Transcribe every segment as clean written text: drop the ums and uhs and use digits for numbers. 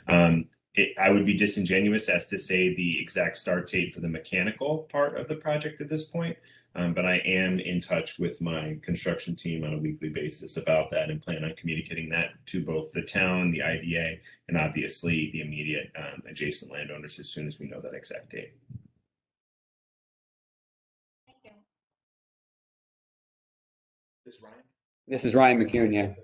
I would be disingenuous as to say the exact start date for the mechanical part of the project at this point, but I am in touch with my construction team on a weekly basis about that and plan on communicating that to both the town, the IDA, and obviously the immediate adjacent landowners as soon as we know that exact date. Thank you. This is Ryan. This is Ryan McCune, yeah.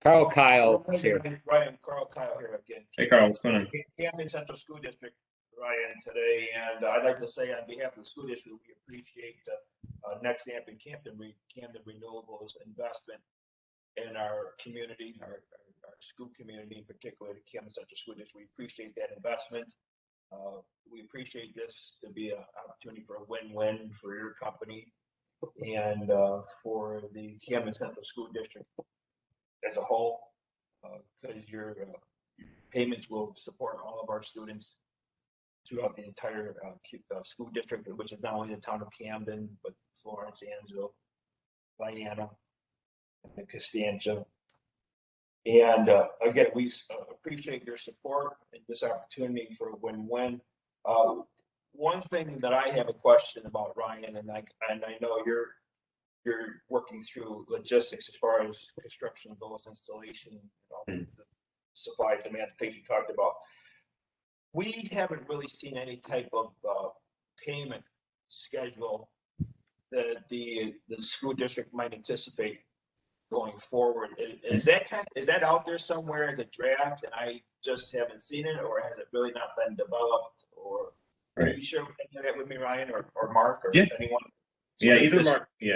Carl Kyle here. Ryan, Carl Kyle here again. Hey, Carl, what's going on? Camden Central School District, Ryan, today, and I'd like to say on behalf of the school district, we appreciate Nexamp and Camden Renewables investment in our community, our school community, in particular, the Camden Central School District. We appreciate that investment. We appreciate this to be an opportunity for a win-win for your company and for the Camden Central School District as a whole, because your payments will support all of our students throughout the entire school district, which is not only the town of Camden, but Florence, Ansville, Vienna, and Costanza. And again, we appreciate your support and this opportunity for a win-win. One thing that I have a question about, Ryan, and I know you're working through logistics as far as construction goes, installation, and all the supply demand things you talked about. We haven't really seen any type of payment schedule that the school district might anticipate going forward. Is that out there somewhere as a draft and I just haven't seen it, or has it really not been developed? Or right. Can you share that with me, Ryan, or Mark, or anyone? Yeah,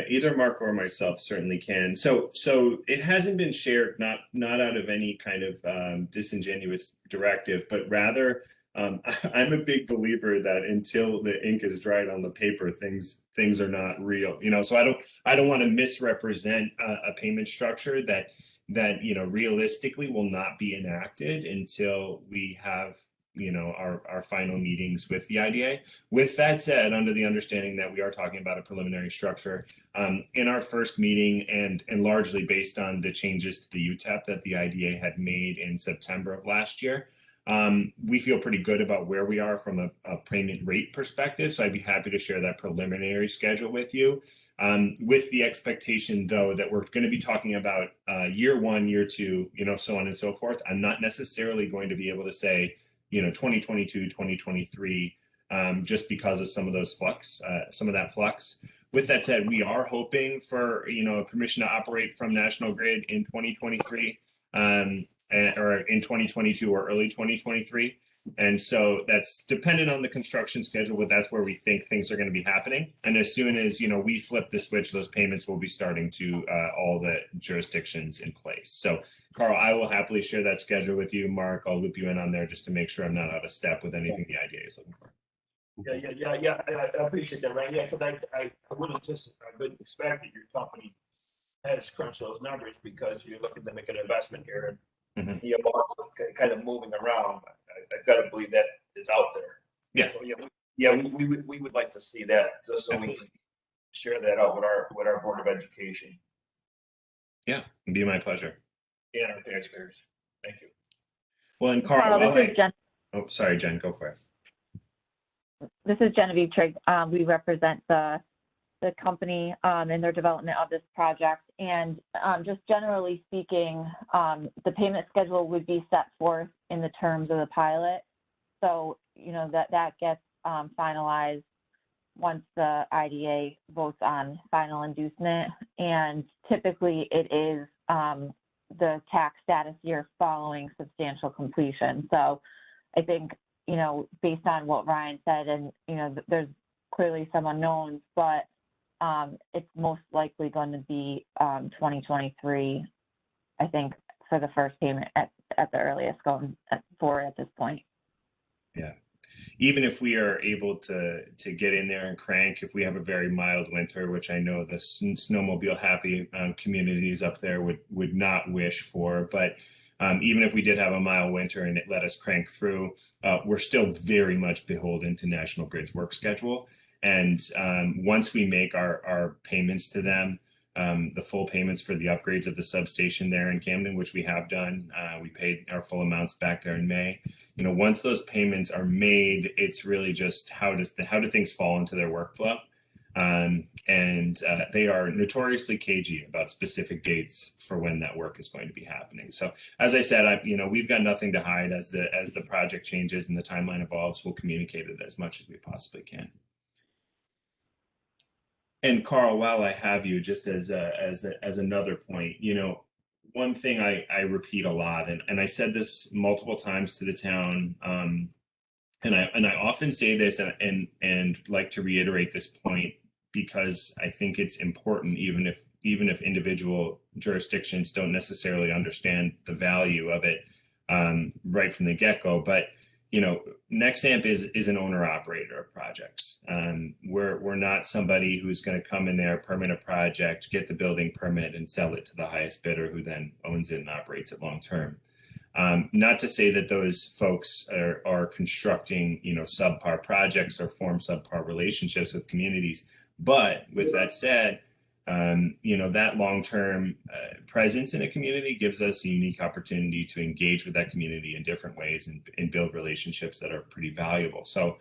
either Mark or myself certainly can. So it hasn't been shared, not out of any kind of disingenuous directive, but rather I'm a big believer that until the ink is dried on the paper, things are not real. So I don't want to misrepresent a payment structure that realistically will not be enacted until we have our final meetings with the IDA. With that said, under the understanding that we are talking about a preliminary structure, in our first meeting and largely based on the changes to the UTEP that the IDA had made in September of last year, we feel pretty good about where we are from a payment rate perspective. So I'd be happy to share that preliminary schedule with you. With the expectation, though, that we're going to be talking about year one, year two, so on and so forth. I'm not necessarily going to be able to say 2022, 2023, just because of some of that flux. With that said, we are hoping for, permission to operate from National Grid in 2023, or in 2022 or early 2023. And so that's dependent on the construction schedule, but that's where we think things are going to be happening. And as soon as, we flip the switch, those payments will be starting to all the jurisdictions in place. So Carl, I will happily share that schedule with you. Mark, I'll loop you in on there just to make sure I'm not out of step with anything the IDA is looking for. Yeah. I appreciate that, right? Yeah, because I wouldn't expect that your company has crunched those numbers because you're looking to make an investment here and you're also kind of moving around. I've got to believe that is out there. Yeah. So we would like to see that just so we can share that out with our Board of Education. Yeah, it'd be my pleasure. And our taxpayers. Thank you. Well, and Carl, this is Jen. Oh, sorry, Jen, go for it. This is Genevieve Trigg. We represent the company in their development of this project. And just generally speaking, the payment schedule would be set forth in the terms of the pilot. So, that gets finalized once the IDA votes on final inducement. And typically it is the tax status year following substantial completion. So I think, based on what Ryan said, and, there's clearly some unknowns, but it's most likely going to be 2023, I think, for the first payment at the earliest going forward at this point. Yeah. Even if we are able to get in there and crank, if we have a very mild winter, which I know the snowmobile happy communities up there would not wish for, but even if we did have a mild winter and it let us crank through, we're still very much beholden to National Grid's work schedule. And once we make our payments to them, the full payments for the upgrades of the substation there in Camden, which we have done. We paid our full amounts back there in May. Once those payments are made, it's really just how do things fall into their workflow. They are notoriously cagey about specific dates for when that work is going to be happening. So as I said, we've got nothing to hide. As the project changes and the timeline evolves, we'll communicate it as much as we possibly can. And Carl, while I have you, just as another point, one thing I repeat a lot, and I said this multiple times to the town, and I often say this, and like to reiterate this point, because I think it's important, even if individual jurisdictions don't necessarily understand the value of it right from the get-go. But Nexamp is an owner-operator of projects. We're not somebody who's going to come in there, permit a project, get the building permit, and sell it to the highest bidder, who then owns it and operates it long-term. Not to say that those folks are constructing, subpar projects or form subpar relationships with communities. But with that said, that long-term presence in a community gives us a unique opportunity to engage with that community in different ways and build relationships that are pretty valuable. So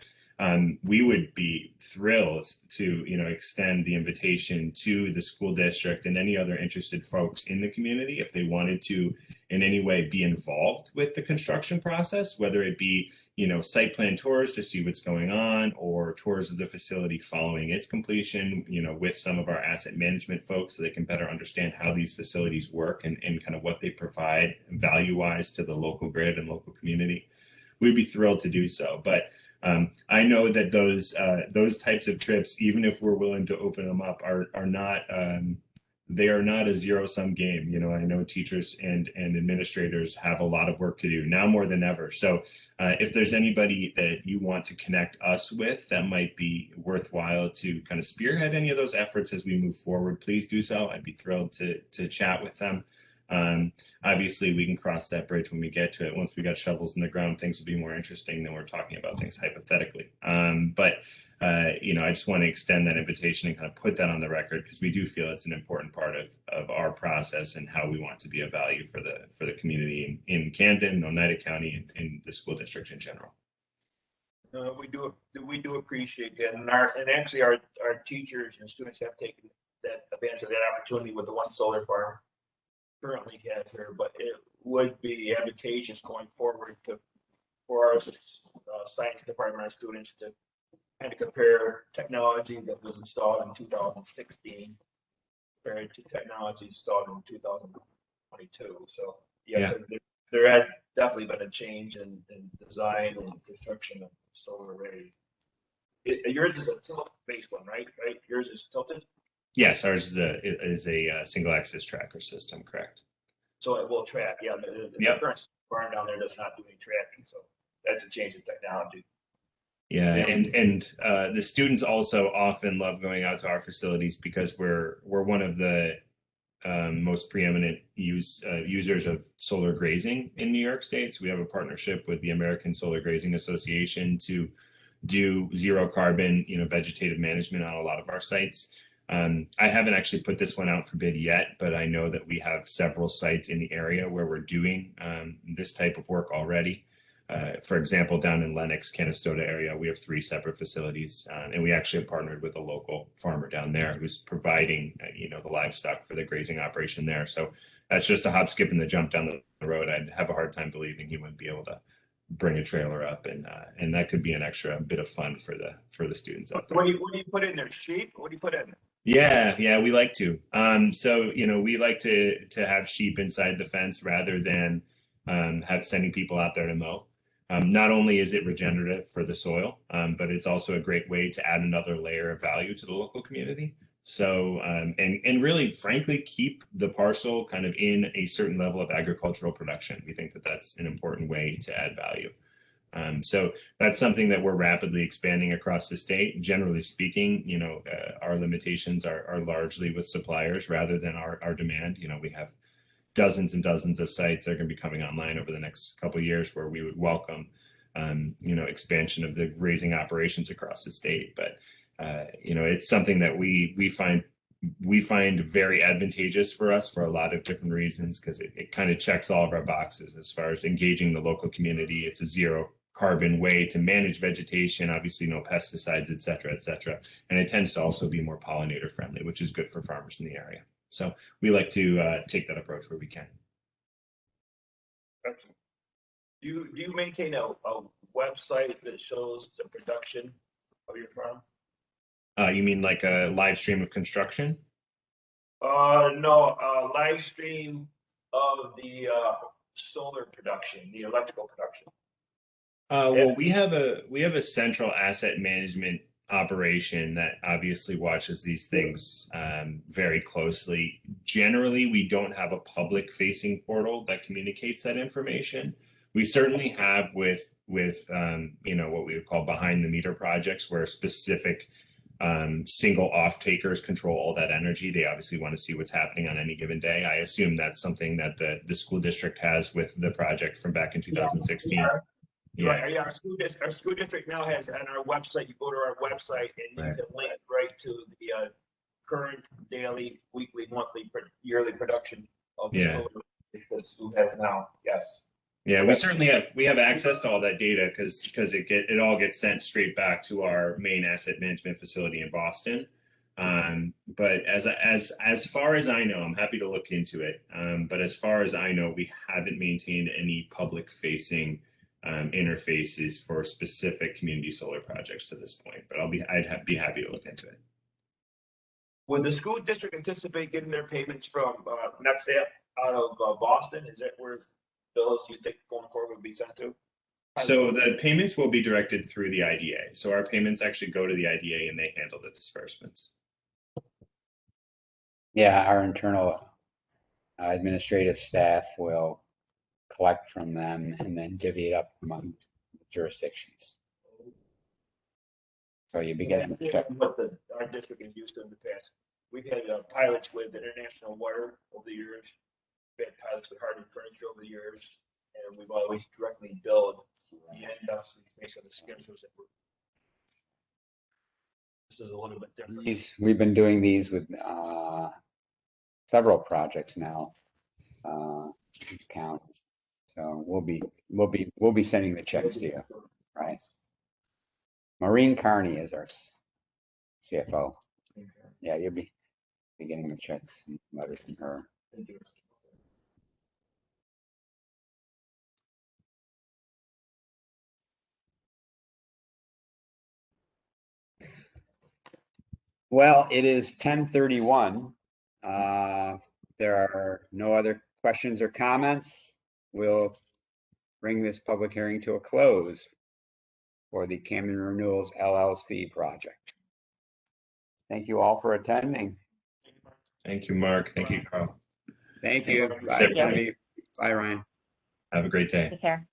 we would be thrilled to, extend the invitation to the school district and any other interested folks in the community if they wanted to in any way be involved with the construction process, whether it be, site plan tours to see what's going on, or tours of the facility following its completion, with some of our asset management folks, so they can better understand how these facilities work and kind of what they provide value-wise to the local grid and local community. We'd be thrilled to do so. But I know that those types of trips, even if we're willing to open them up, are not they are not a zero-sum game. I know teachers and administrators have a lot of work to do now more than ever. So if there's anybody that you want to connect us with that might be worthwhile to kind of spearhead any of those efforts as we move forward, please do so. I'd be thrilled to chat with them. Obviously, we can cross that bridge when we get to it. Once we got shovels in the ground, things will be more interesting than we're talking about things hypothetically. I just want to extend that invitation and kind of put that on the record, because we do feel it's an important part of our process and how we want to be of value for the community in Camden, Oneida County, and the school district in general. We do appreciate that, and actually our teachers and students have taken that advantage of that opportunity with the one solar farm currently have here, but it would be advantageous going forward for our science department, our students, to kind of compare technology that was installed in 2016 compared to technology installed in 2022. So yeah. There has definitely been a change in design and construction of solar arrays. Yours is a tilt-based one, right? Yours is tilted? Yes, ours is a single axis tracker system, correct? So it will track. Yeah, the current farm down there does not do any tracking, so that's a change in technology. Yeah, and the students also often love going out to our facilities because we're one of the most preeminent users of solar grazing in New York State. So we have a partnership with the American Solar Grazing Association to do zero carbon, vegetative management on a lot of our sites. I haven't actually put this one out for bid yet, but I know that we have several sites in the area where we're doing this type of work already. For example, down in Lenox, Canastota area, we have 3 separate facilities, and we actually have partnered with a local farmer down there who's providing, the livestock for the grazing operation there. So that's just a hop, skip, and the jump down the road. I'd have a hard time believing he wouldn't be able to bring a trailer up, and that could be an extra bit of fun for the students out there. What do you put in there? Sheep? What do you put in? Yeah, we like to. We like to have sheep inside the fence rather than sending people out there to mow. Not only is it regenerative for the soil, but it's also a great way to add another layer of value to the local community. So, and really, frankly, keep the parcel kind of in a certain level of agricultural production. We think that that's an important way to add value. So that's something that we're rapidly expanding across the state. Generally speaking, our limitations are largely with suppliers rather than our demand. We have dozens and dozens of sites that are going to be coming online over the next couple of years where we would welcome, expansion of the grazing operations across the state. But, it's something that we find we find very advantageous for us for a lot of different reasons, because it kind of checks all of our boxes as far as engaging the local community. It's a zero carbon way to manage vegetation, obviously no pesticides, et cetera, and it tends to also be more pollinator friendly, which is good for farmers in the area. So we like to take that approach where we can. Excellent. Do you maintain a website that shows the production of your farm? You mean like a live stream of construction? No, live stream of the solar production, the electrical production. Well, we have a central asset management operation that obviously watches these things very closely. Generally, we don't have a public-facing portal that communicates that information. We certainly have with you know, what we would call behind the meter projects, where specific single off-takers control all that energy. They obviously want to see what's happening on any given day. I assume that's something that the school district has with the project from back in 2016. Yeah. Right. Yeah, our school district now has on our website. You go to our website and you can link right to the current daily, weekly, monthly, yearly production of the solar that school has now. Yes. Yeah, we certainly have access to all that data because it all gets sent straight back to our main asset management facility in Boston. But as far as I know, I'm happy to look into it. But as far as I know, we haven't maintained any public facing interfaces for specific community solar projects to this point. But I'd be happy to look into it. Would the school district anticipate getting their payments from next step out of Boston? Is that where bills you think going forward would be sent to? So the payments will be directed through the IDA. So our payments actually go to the IDA and they handle the disbursements. Yeah, our internal administrative staff will collect from them and then divvy it up among jurisdictions. So you'll be getting what our district has used in the past. We've had pilots with International Water over the years. We've had pilots with Harding Furniture over the years, and we've always directly billed the industry based on the schedules that we're. This is a little bit different. We've been doing these with several projects now. Count. So we'll be sending the checks to you, right? Maureen Carney is our CFO. Yeah, you'll be getting the checks and letters from her. Well, it is 10:31. There are no other questions or comments. We'll bring this public hearing to a close for the Camden Renewables LLC project. Thank you all for attending. Thank you, Mark. Thank you, Carl. Thank you. Bye, Genevieve. Bye, Ryan. Have a great day. Take care.